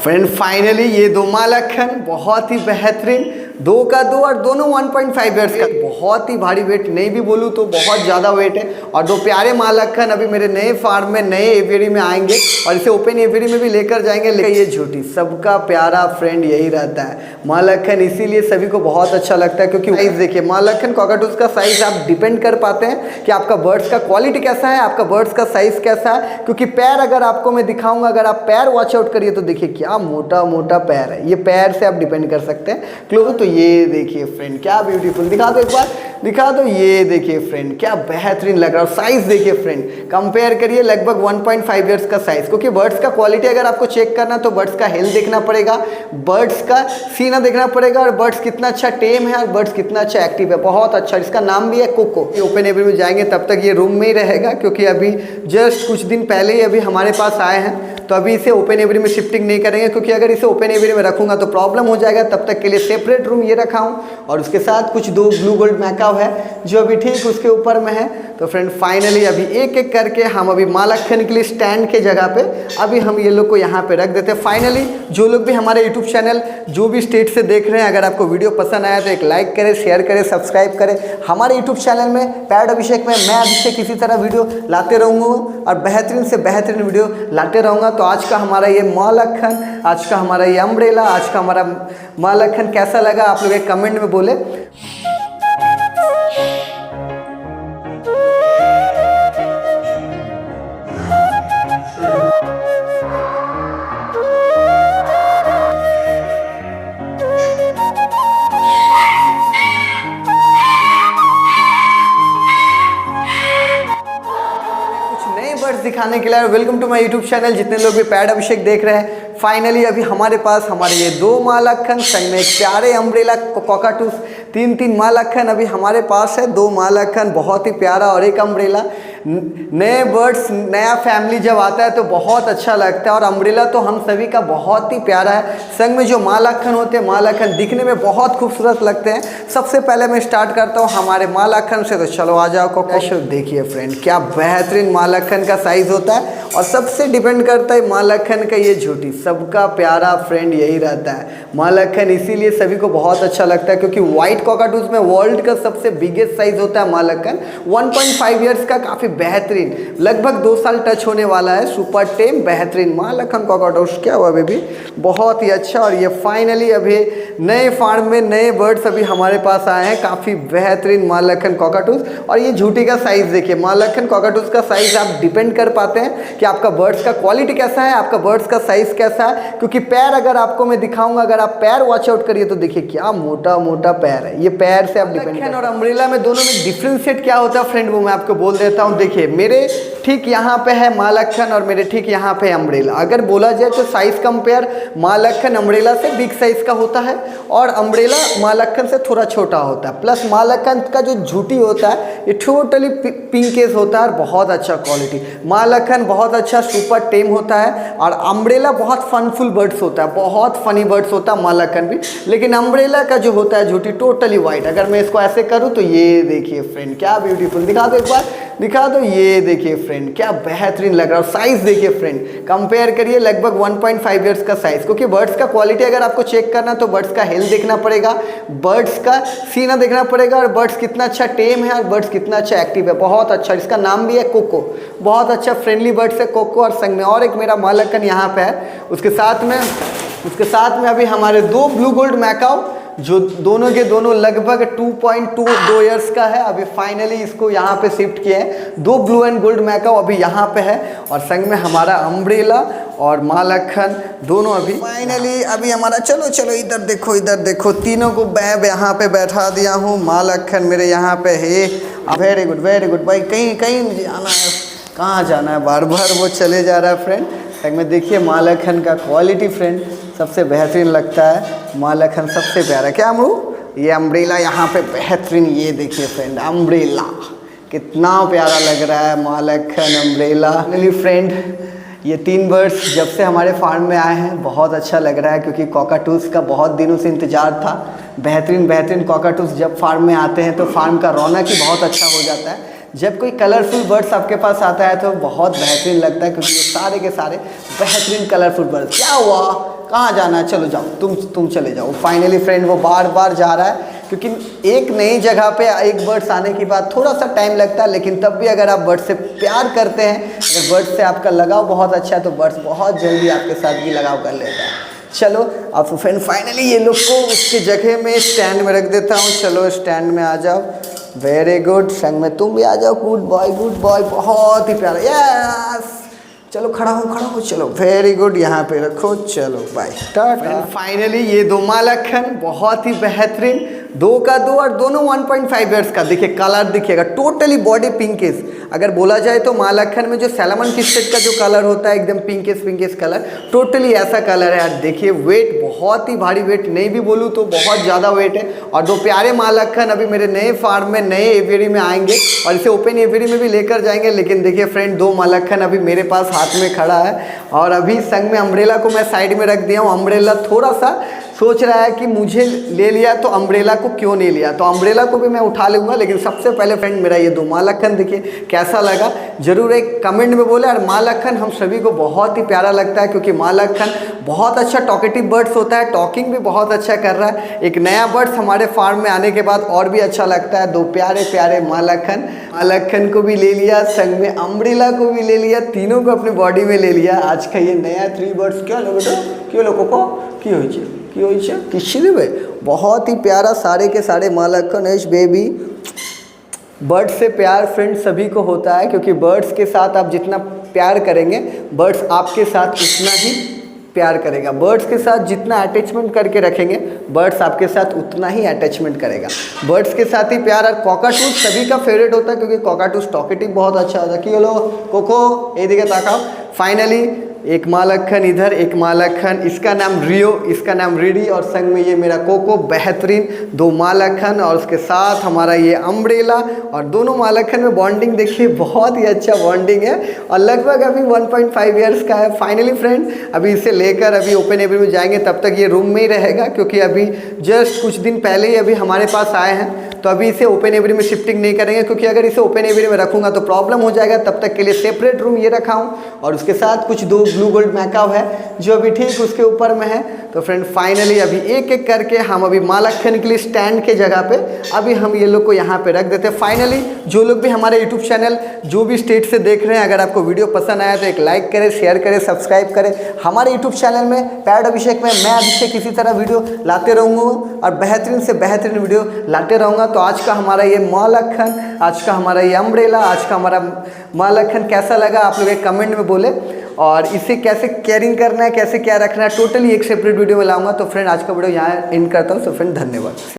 Friend finally ये दो मालखन बहुत ही बेहतरीन, दो का दो और दोनों 1.5 ईयर्स का, बहुत ही भारी वेट नहीं भी बोलूँ तो बहुत ज़्यादा वेट है। और दो प्यारे मालखन अभी मेरे नए फार्म में नए एवियरी में आएंगे और इसे ओपन एवियरी में भी लेकर जाएंगे। लेकिन ये झूठी सबका प्यारा फ्रेंड यही रहता है मालखन, इसीलिए सभी को बहुत अच्छा लगता है। क्योंकि साइज देखिए, मालखन कॉकाटूस का साइज आप डिपेंड कर पाते हैं कि आपका बर्ड्स का क्वालिटी कैसा है, आपका बर्ड्स का साइज कैसा है। क्योंकि पैर अगर आपको मैं दिखाऊंगा, अगर आप पैर वॉच आउट करिए तो देखिए क्या मोटा मोटा पैर है, ये पैर से आप डिपेंड कर सकते हैं। क्लोज तो ये देखिए फ्रेंड क्या ब्यूटीफुल, दिखा दो एक बार, दिखा दो। ये देखिए फ्रेंड क्या बेहतरीन लग रहा है। साइज देखिए फ्रेंड, कंपेयर करिए लगभग 1.5 ईयर्स का साइज। क्योंकि बर्ड्स का क्वालिटी अगर आपको चेक करना तो बर्ड्स का हेल्थ देखना पड़ेगा, बर्ड्स का सीना देखना पड़ेगा और बर्ड्स कितना अच्छा टेम है और बर्ड्स कितना अच्छा एक्टिव है, बहुत अच्छा। इसका नाम भी है कोको। ये ओपन एवियरी में जाएंगे तब तक ये रूम में ही रहेगा, क्योंकि अभी जस्ट कुछ दिन पहले ही अभी हमारे पास आए हैं, तो अभी इसे ओपन एवियरी में शिफ्टिंग नहीं करेंगे। क्योंकि अगर इसे ओपन एवियरी में रखूंगा तो प्रॉब्लम हो जाएगा। तब तक के लिए सेपरेट रूम ये रखा हूँ और उसके साथ कुछ दो ब्लू गोल्ड मैकाव है जो अभी ठीक उसके ऊपर में है। तो फ्रेंड फाइनली अभी एक एक करके हम अभी मालखन के लिए स्टैंड के जगह पे अभी हम ये लोग को यहाँ पे रख देते हैं। फाइनली जो लोग भी हमारे यूट्यूब चैनल जो भी स्टेट से देख रहे हैं, अगर आपको वीडियो पसंद आया तो एक लाइक करें, शेयर करें, सब्सक्राइब करें। हमारे यूट्यूब चैनल में पैड अभिषेक में मैं अभिषेक इसी तरह वीडियो लाते रहूँगा और बेहतरीन से बेहतरीन वीडियो लाते रहूँगा। तो आज का हमारा ये मालखन, आज का हमारा ये अम्ब्रेला, आज का हमारा मालखन कैसा लगा आप लोग एक कमेंट में बोले। दिखाने के लिए welcome to my YouTube channel. जितने लोग भी पैड अभिषेक देख रहे हैं, फाइनली अभी हमारे पास हमारे ये दो मालखन संग में एक प्यारे अम्ब्रेला कॉकाटूस, तीन मालखन अभी हमारे पास है। दो मालखन बहुत ही प्यारा और एक अम्ब्रेला। नए बर्ड्स, नया फैमिली जब आता है तो बहुत अच्छा लगता है और अम्ब्रेला तो हम सभी का बहुत ही प्यारा है। संग में जो मालखन होते हैं, मालखन दिखने में बहुत खूबसूरत लगते हैं। सबसे पहले मैं स्टार्ट करता हूँ हमारे मालखन से, तो चलो आ जाओ कोको। देखिए फ्रेंड क्या बेहतरीन मालखन का साइज होता है और सबसे डिपेंड करता है मालखन का ये झूठी सबका प्यारा फ्रेंड यही रहता है मालखन, इसीलिए सभी को बहुत अच्छा लगता है। क्योंकि व्हाइट कॉकाटूस में वर्ल्ड का सबसे बिगेस्ट साइज होता है मालखन, 1.5 ईयर्स का, काफ़ी बेहतरीन, लगभग 2 साल टच होने वाला है। सुपर टेम बेहतरीन मालखन कॉकाटूस, क्या हुआ बेबी, बहुत ही अच्छा। और ये फाइनली अभी नए फार्म में नए बर्ड्स अभी हमारे पास आए हैं, काफ़ी बेहतरीन मालखन कॉकाटूस। और ये झूठी का साइज देखिए, मालखन कॉकाटूस का साइज आप डिपेंड कर पाते हैं कि आपका बर्ड्स का क्वालिटी कैसा है, आपका बर्ड्स का साइज कैसा है। क्योंकि पैर अगर आपको मैं दिखाऊंगा, अगर आप पैर वॉच आउट करिए तो देखिए क्या मोटा मोटा पैर है, ये पैर से आप डिपेंड। और अम्ब्रेला में दोनों में डिफ्रेंशिएट क्या होता है फ्रेंड, वो मैं आपको बोल देता हूँ। देखिए मेरे ठीक यहाँ पे है मालखन और मेरे ठीक यहाँ पे अम्ब्रेला। अगर बोला जाए तो साइज कंपेयर मालखन अम्ब्रेला से बिग साइज का होता है और अम्ब्रेला मालखन से थोड़ा छोटा होता है। प्लस मालखन का जो झूठी होता है ये टोटली पिंकेज होता है और बहुत अच्छा क्वालिटी। मालखन बहुत अच्छा सुपर टेम होता है और अम्ब्रेला बहुत फनफुल बर्ड्स होता है, बहुत फनी बर्ड्स होता है मालखन भी। लेकिन अम्ब्रेला का जो होता है झूठी टोटली वाइट। अगर मैं इसको ऐसे करूँ तो ये देखिए फ्रेंड क्या ब्यूटीफुल, दिखा दो एक बार, दिखा दो। ये देखिए फ्रेंड क्या बेहतरीन लग रहा है। साइज देखिए फ्रेंड, कंपेयर करिए लगभग 1.5 ईयर्स का साइज। क्योंकि बर्ड्स का क्वालिटी अगर आपको चेक करना तो बर्ड्स का हेल्थ देखना पड़ेगा, बर्ड्स का सीना देखना पड़ेगा और बर्ड्स कितना अच्छा टेम है और बर्ड्स कितना अच्छा एक्टिव है, बहुत अच्छा। इसका नाम भी है कोको, बहुत अच्छा फ्रेंडली बर्ड्स है कोको। और संग में और एक मेरा मालखन यहाँ पे है, उसके साथ में अभी हमारे दो ब्लू गोल्ड मैकाव जो दोनों के दोनों लगभग 2.2 ईयर्स का है। अभी फाइनली इसको यहाँ पे शिफ्ट किए हैं। दो ब्लू एंड गोल्ड मैकाव अभी यहाँ पे है और संग में हमारा अम्ब्रेला और मालखन दोनों अभी फाइनली अभी हमारा। चलो चलो इधर देखो, इधर देखो, तीनों को मैं यहाँ पे बैठा दिया हूँ। मालखन मेरे यहाँ पे है। वेरी गुड वेरी गुड भाई, कहीं कहीं जाना है, कहाँ जाना है, बार बार वो चले जा रहा है फ्रेंड। संग में देखिए मालखन का क्वालिटी फ्रेंड सबसे बेहतरीन लगता है, मालखन सबसे प्यारा। क्या अमरू, ये अम्ब्रेला यहाँ पे बेहतरीन, ये देखिए फ्रेंड अम्ब्रेला कितना प्यारा लग रहा है, मालखन अम्ब्रेला। फाइनली फ्रेंड ये 3 बर्ड्स जब से हमारे फार्म में आए हैं बहुत अच्छा लग रहा है। क्योंकि कॉकाटूस का बहुत दिनों से इंतज़ार था। बेहतरीन बेहतरीन कॉकाटूस जब फार्म में आते हैं तो फार्म का रौनक ही बहुत अच्छा हो जाता है। जब कोई कलरफुल बर्ड्स आपके पास आता है तो बहुत बेहतरीन लगता है। क्योंकि ये सारे के सारे बेहतरीन कलरफुल बर्ड्स। क्या हुआ, कहाँ जाना है, चलो जाओ, तुम चले जाओ। फाइनली फ्रेंड वो बार बार जा रहा है, क्योंकि एक नई जगह पे एक बर्ड्स आने के बाद थोड़ा सा टाइम लगता है, लेकिन तब भी अगर आप बर्ड्स से प्यार करते हैं, अगर बर्ड्स से आपका लगाव बहुत अच्छा है, तो बर्ड्स बहुत जल्दी आपके साथ भी लगाव कर लेता है। चलो अब फ्रेंड फाइनली ये लोग को उसकी जगह में स्टैंड में रख देता हूँ। चलो स्टैंड में आ जाओ, वेरी गुड। संग में तुम भी आ जाओ, गुड बॉय, बहुत ही प्यारा, यस। चलो खड़ा हो, चलो वेरी गुड, यहाँ पे रखो, चलो बाय टाटा। फाइनली ये दो मालखन बहुत ही बेहतरीन, 2 का 2 और दोनों 1.5 ईयर्स का। देखिए कलर दिखेगा, टोटली बॉडी पिंकिश। अगर बोला जाए तो मालखन में जो सैलमन फिशेट का जो कलर होता है एकदम पिंकिश कलर, टोटली ऐसा कलर है यार। देखिए वेट बहुत ही भारी, वेट नहीं भी बोलूँ तो बहुत ज़्यादा वेट है। और 2 प्यारे मालखन अभी मेरे नए फार्म में, नए एवियरी में आएंगे और इसे ओपन एवियरी में भी लेकर जाएंगे। लेकिन देखिए फ्रेंड 2 मालखन अभी मेरे पास हाथ में खड़ा है, और अभी संग में अम्ब्रेला को मैं साइड में रख दिया हूँ। अम्ब्रेला थोड़ा सा सोच रहा है कि मुझे ले लिया तो अम्ब्रेला को क्यों नहीं लिया, तो अम्ब्रेला को भी मैं उठा लूँगा। लेकिन सबसे पहले फ्रेंड मेरा ये 2 मालखन देखिए कैसा लगा, ज़रूर एक कमेंट में बोले। और मालखन हम सभी को बहुत ही प्यारा लगता है, क्योंकि मालखन बहुत अच्छा टॉकेटिव बर्ड्स होता है, टॉकिंग भी बहुत अच्छा कर रहा है। एक नया बर्ड्स हमारे फार्म में आने के बाद और भी अच्छा लगता है। 2 प्यारे मालखन को भी ले लिया, संग में अम्ब्रेला को भी ले लिया, तीनों को अपनी बॉडी में ले लिया। आज का ये नया 3 बर्ड्स क्या लो बेटा, क्यों लो कोको, क्यों किसी ने भाई बहुत ही प्यारा, सारे के सारे मालखन एज बेबी। बर्ड्स से प्यार फ्रेंड सभी को होता है, क्योंकि बर्ड्स के साथ आप जितना प्यार करेंगे, बर्ड्स आपके साथ उतना ही प्यार करेगा। बर्ड्स के साथ जितना अटैचमेंट करके रखेंगे, बर्ड्स आपके साथ उतना ही अटैचमेंट करेगा। बर्ड्स के साथ ही प्यार। और कॉकाटूस सभी का फेवरेट होता है, क्योंकि कॉकाटूस टॉकेटिव बहुत अच्छा होता है। कि लो कोको ये दिखे ताकाओ। फाइनली एक मालखन इधर, एक मालखन, इसका नाम रियो, इसका नाम रिडी, और संग में ये मेरा कोको, बेहतरीन 2 मालखन, और उसके साथ हमारा ये अम्ब्रेला। और दोनों मालखन में बॉन्डिंग देखिए बहुत ही अच्छा बॉन्डिंग है, और लगभग अभी 1.5 ईयर्स का है। फाइनली फ्रेंड अभी इसे लेकर अभी ओपन एवियरी में जाएंगे, तब तक ये रूम में ही रहेगा, क्योंकि अभी जस्ट कुछ दिन पहले ही अभी हमारे पास आए हैं। तो अभी इसे ओपन एवियरी में शिफ्टिंग नहीं करेंगे, क्योंकि अगर इसे ओपन एवियरी में रखूँगा तो प्रॉब्लम हो जाएगा। तब तक के लिए सेपरेट रूम ये रखा हूँ, और उसके साथ कुछ 2 ब्लू गोल्ड मैकाव है जो अभी ठीक उसके ऊपर में है। तो फ्रेंड फाइनली अभी एक एक करके हम अभी मालखन के लिए स्टैंड के जगह पे अभी हम ये लोग को यहाँ पे रख देते हैं। फाइनली जो लोग भी हमारे यूट्यूब चैनल जो भी स्टेट से देख रहे हैं, अगर आपको वीडियो पसंद आया तो एक लाइक करें, शेयर करें, सब्सक्राइब करें। हमारे यूट्यूब चैनल में पैड अभिषेक में मैं अभिषेक इसी तरह वीडियो लाते रहूँगा, और बेहतरीन से बेहतरीन वीडियो लाते रहूँगा। तो आज का हमारा ये मालखन, आज का हमारा ये अम्ब्रेला, आज का हमारा मालखन कैसा लगा आप लोग एक कमेंट में बोले, और इसे कैसे केयरिंग करना है, कैसे क्या रखना है, टोटली एक सेपरेट वीडियो में लाऊंगा। तो फ्रेंड आज का वीडियो यहाँ एंड करता हूँ। तो फ्रेंड धन्यवाद।